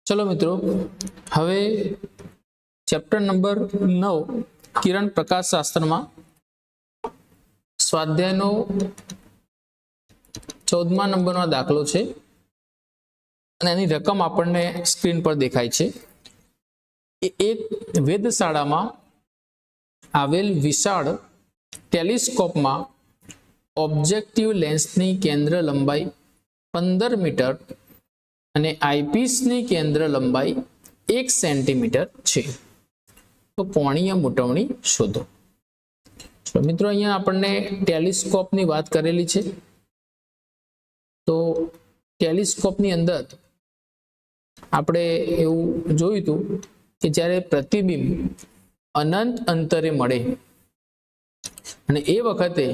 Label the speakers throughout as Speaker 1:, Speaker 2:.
Speaker 1: चलो मित्रों, हवे चैप्टर नंबर 9 किरण प्रकाश शास्त्र में स्वाध्याय 14 नंबर में दाखलो छे અને એની રકમ આપણને સ્ક્રીન પર દેખાય છે। એક વેધશાળામાં આવેલ વિશાળ ટેલિસ્કોપમાં ઓબ્જેક્ટિવ લેન્સની કેન્દ્ર લંબાઈ 15 મીટર અને આઈપીસની કેન્દ્ર લંબાઈ 1 સેન્ટીમીટર છે। તો કોણીય મોટવણી શોધો। તો મિત્રો અહીંયા આપણને ટેલિસ્કોપની વાત કરેલી છે। તો ટેલિસ્કોપની અંદર આપણે એવું જોયું હતું કે જ્યારે પ્રતિબિંબ અનંત અંતરે મળે અને એ વખતે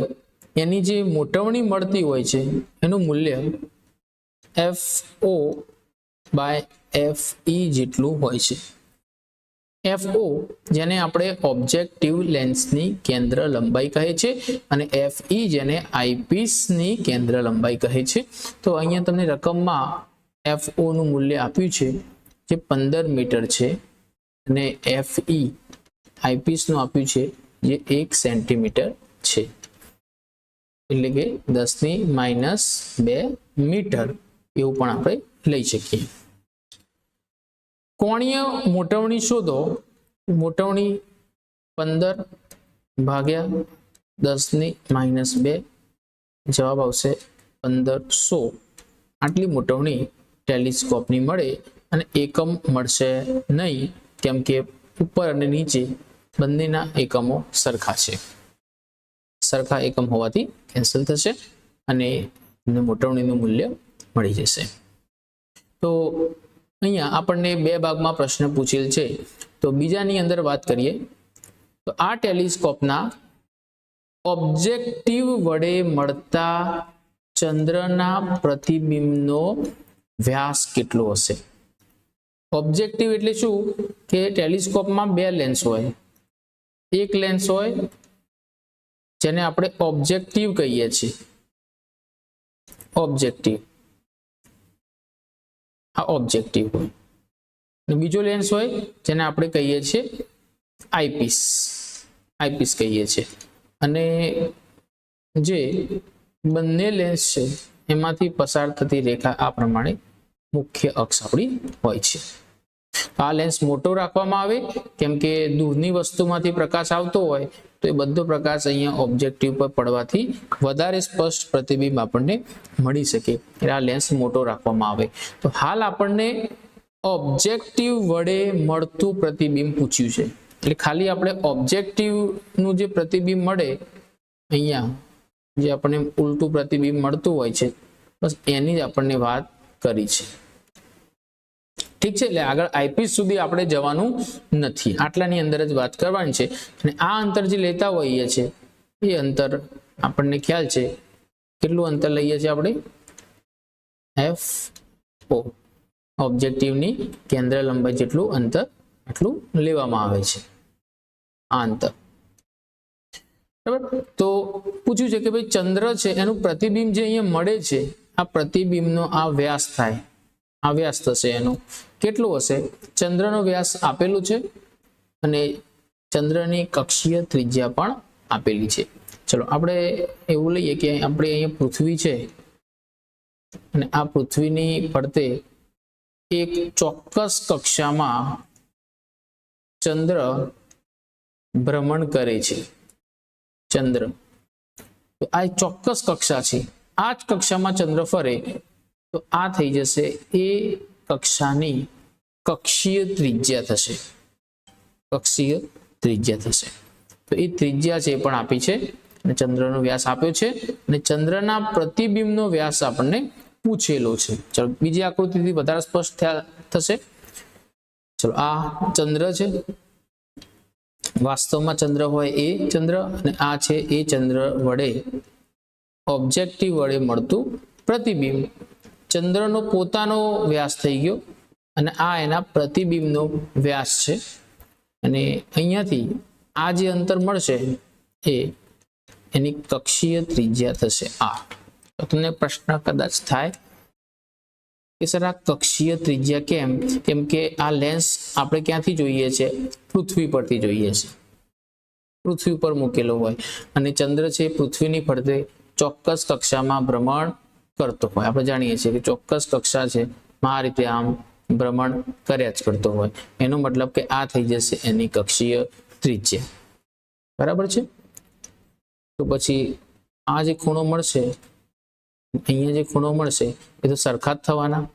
Speaker 1: એની જે મોટવણી મળતી હોય છે એનું મૂલ્ય FO બાય FE જેટલું હોય છે। FO જેને આપણે ઓબ્જેક્ટિવ લેન્સની કેન્દ્ર લંબાઈ કહે છે અને FE જેને આઈપીસની કેન્દ્ર લંબાઈ કહે છે। તો અહીંયા તમને રકમમાં FO નું મૂલ્ય આપ્યું છે જે 15 મીટર છે અને FE આઈપીસ નું આપ્યું છે જે 1 સેન્ટીમીટર છે, એટલે કે 10⁻² મીટર એવું પણ આપણે લઈ શકીએ। કોણીય મોટવણી શોધો। મોટવણી 15 ભાગ્યા 10⁻², જવાબ આવશે 1500। આટલી મોટવણી ટેલિસ્કોપની મળે અને એકમ મળશે નહીં, કેમ કે ઉપર અને નીચે બંનેના એકમો સરખા છે। સરખા એકમ હોવાથી કેન્સલ થશે અને મોટવણીનું મૂલ્ય મળી જશે। તો અહીંયા આપણને બે ભાગમાં પ્રશ્ન પૂછેલ છે। તો બીજાની અંદર વાત કરીએ તો આ ટેલિસ્કોપના ઓબ્જેક્ટિવ વડે મળતા ચંદ્રના પ્રતિબિંબનો વ્યાસ કેટલો હશે। ઓબ્જેક્ટિવ એટલે શું કે ટેલિસ્કોપમાં બે લેન્સ હોય। એક લેન્સ હોય જેને આપણે ઓબ્જેક્ટિવ કહીએ છીએ, ઓબ્જેક્ટિવ, આ ઓબ્જેક્ટિવ હોય, અને બીજો લેન્સ હોય જેને આપણે કહીએ છીએ આઈપીસ, આઈપીસ કહીએ છીએ। અને જે બંને લેન્સ છે એમાંથી પસાર થતી રેખા આ પ્રમાણે મુખ્ય અક્ષ આપણી હોય છે। આ લેન્સ મોટો રાખવામાં આવે કેમ કે દૂરની વસ્તુમાંથી પ્રકાશ આવતો હોય તો એ બધો પ્રકાશ અહીંયા ઓબ્જેક્ટિવ પર પડવાથી વધારે સ્પષ્ટ પ્રતિબિંબ આપણને મળી શકે, એટલે આ લેન્સ મોટો રાખવામાં આવે। તો હાલ આપણને ઓબ્જેક્ટિવ વડે મળતું પ્રતિબિંબ પૂછ્યું છે, એટલે ખાલી આપણે ઓબ્જેક્ટિવ નું જે પ્રતિબિંબ મળે અહીંયા જે આપણને ઉલટું પ્રતિબિંબ મળતું હોય છે બસ એની જ આપણને વાત કરી છે, ઠીક છે। એટલે આગળ આઈપીસ સુધી આપણે જવાનું નથી, આટલાની અંદર જ વાત કરવાની છે। અને આ અંતર જે લેતા હોઈએ છે એ અંતર આપણને ખ્યાલ છે કેટલું અંતર લઈએ છીએ આપણે, FO ઓબ્જેક્ટિવની કેન્દ્ર લંબાઈ જેટલું અંતર આટલું લેવામાં આવે છે, આ અંતર, બરાબર। તો પૂછ્યું છે કે ભાઈ ચંદ્ર છે એનું પ્રતિબિંબ જે અહીંયા મળે છે આ પ્રતિબિંબનો આ વ્યાસ થાય, આ વ્યાસ થશે એનો કેટલું હશે। ચંદ્રનો વ્યાસ આપેલું છે અને ચંદ્રની કક્ષીય ત્રિજ્યા પણ આપેલી છે। ચલો આપણે એવું લઈએ કે આપણે અહીંયા પૃથ્વી છે અને આ પૃથ્વીની ફરતે એક ચોક્કસ કક્ષામાં ચંદ્ર ભ્રમણ કરે છે। ચંદ્ર તો આ ચોક્કસ કક્ષા છે, આ જ કક્ષામાં ચંદ્ર ફરે તો આ થઈ જશે એ કક્ષાની કક્ષીય ત્રિજ્યા થશે, કક્ષીય ત્રિજ્યા થશે। તો એ ત્રિજ્યા છે એ પણ આપી છે અને ચંદ્રનો વ્યાસ આપ્યો છે અને ચંદ્રના પ્રતિબિંબનો વ્યાસ આપણને પૂછેલો છે। ચલો બીજી આકૃતિથી વધારે સ્પષ્ટ થશે। ચલો આ ચંદ્ર છે, વાસ્તવમાં ચંદ્ર હોય એ ચંદ્ર અને આ છે એ ચંદ્ર વડે ઓબ્જેક્ટિવ વડે મળતું પ્રતિબિંબ। ચંદ્રનો પોતાનો વ્યાસ થઈ ગયો અને આ એના પ્રતિબિંબનો વ્યાસ છે અને અહીંયાથી આ જે અંતર મળશે એ એની કક્ષીય ત્રિજ્યા થશે r। તો તમને પ્રશ્ન કદાચ થાય કે સર આ કક્ષીય ત્રિજ્યા કેમ કે આ લેન્સ આપણે ક્યાંથી જોઈએ છે, પૃથ્વી પરથી જોઈએ છે, પૃથ્વી પર મૂકેલો હોય અને ચંદ્ર છે પૃથ્વીની ફરતે ચોક્કસ કક્ષામાં ભ્રમણ કરતો હોય. આપણે જાણીએ છીએ કે ચોક્કસ કક્ષા છે આ રીતે આમ ભ્રમણ કર્યા જ કરતો હોય, એનો મતલબ કે આ થઈ જશે એની કક્ષીય ત્રિજ્યા. બરાબર છે. તો પછી આ જે ખૂણો મળશે, અહીંયા જે ખૂણો મળશે એ તો સરખા જ થવાના.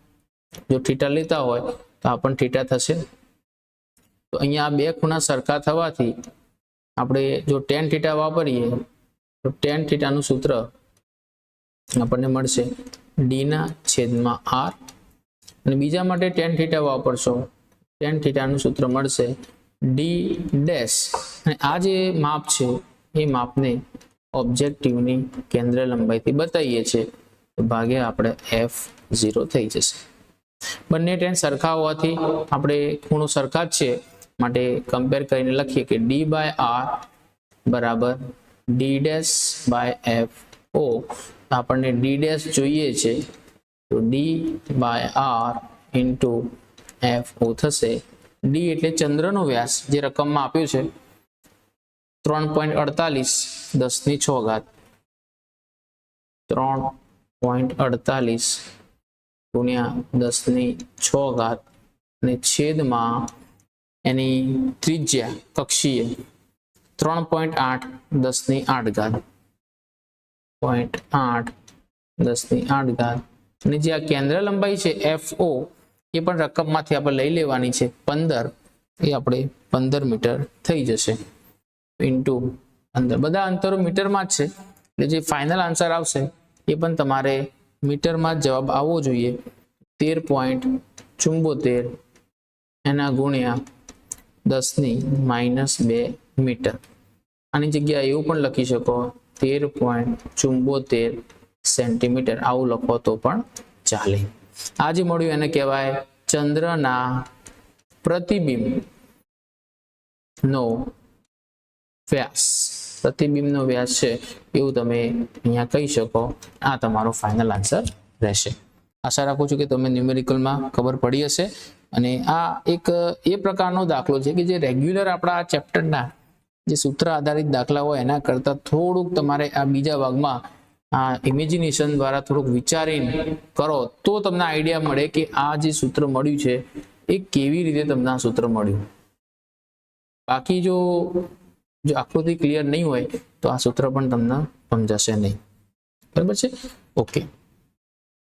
Speaker 1: જો થીટા લેતા હોય તો આ પણ થીટા થશે. તો અહીંયા આ બે ખૂણા સરખા થવાથી આપણે જો tan થીટા વાપરીએ તો tan થીટાનું સૂત્ર આપણને મળશે d/r, અને બીજા માટે tan થીટા વાપરશો, tan થીટાનું સૂત્ર મળશે d ડેશ, અને આ જે માપ છે એ માપને ઓબ્જેક્ટિવની કેન્દ્ર લંબાઈથી બતાવીએ છીએ તો ભાગ્યા આપણે f0 થઈ જશે. બંને tan સરખા હોવાથી આપણે ખૂણો સરખા જ છે માટે કમ્પેર કરીને લખીએ કે d/r બરાબર d'/fo. આપણને d' જોઈએ છે તો d/r ઇન્ટુ fo થશે. d એટલે ચંદ્રનો વ્યાસ જે રકમમાં આપ્યું છે 3.48 10⁶ 3.48 ગુણ્યા 10⁶ અને છેદમાં એની ત્રિજ્યા કક્ષીય 3.8 10⁸ 0.8 10⁸, અને જે આ કેન્દ્ર લંબાઈ છે fo એ પણ રકમમાંથી આપણે લઈ લેવાની છે 15, એ આપણે 15 મીટર થઈ જશે ઇન્ટુ 15. બધા અંતરો મીટરમાં જ છે એટલે જે ફાઇનલ આન્સર આવશે એ પણ તમારે મીટરમાં જ જવાબ આવવો જોઈએ. 13.74 એના ગુણ્યા 10⁻² મીટર. આની જગ્યાએ એવું પણ લખી શકો 13.74 સેન્ટીમીટર, આવું લખો તો પણ ચાલે. આ જે મળ્યું એને કહેવાય ચંદ્રના પ્રતિબિંબ નો વ્યાસ. પ્રતિબિંબનો વ્યાસ છે એવું તમે અહીંયા કહી શકો. આ તમારો ફાઇનલ આન્સર રહેશે. આશા રાખું છું કે તમને ન્યુમેરિકલમાં ખબર પડી હશે. અને આ એક એ પ્રકારનો દાખલો છે કે જે રેગ્યુલર આપણા આ ચેપ્ટરના જે સૂત્ર આધારિત દાખલા હોય એના કરતાં થોડુંક તમારે આ બીજા ભાગમાં આ ઇમેજિનેશન દ્વારા થોડુંક વિચારીને કરો તો તમને આઈડિયા મળે કે આ જે સૂત્ર મળ્યું છે એ કેવી રીતે તમને આ સૂત્ર મળ્યું. બાકી જો આકૃતિ ક્લિયર નહીં હોય તો આ સૂત્ર પણ તમને સમજાશે નહીં. બરાબર છે. ઓકે.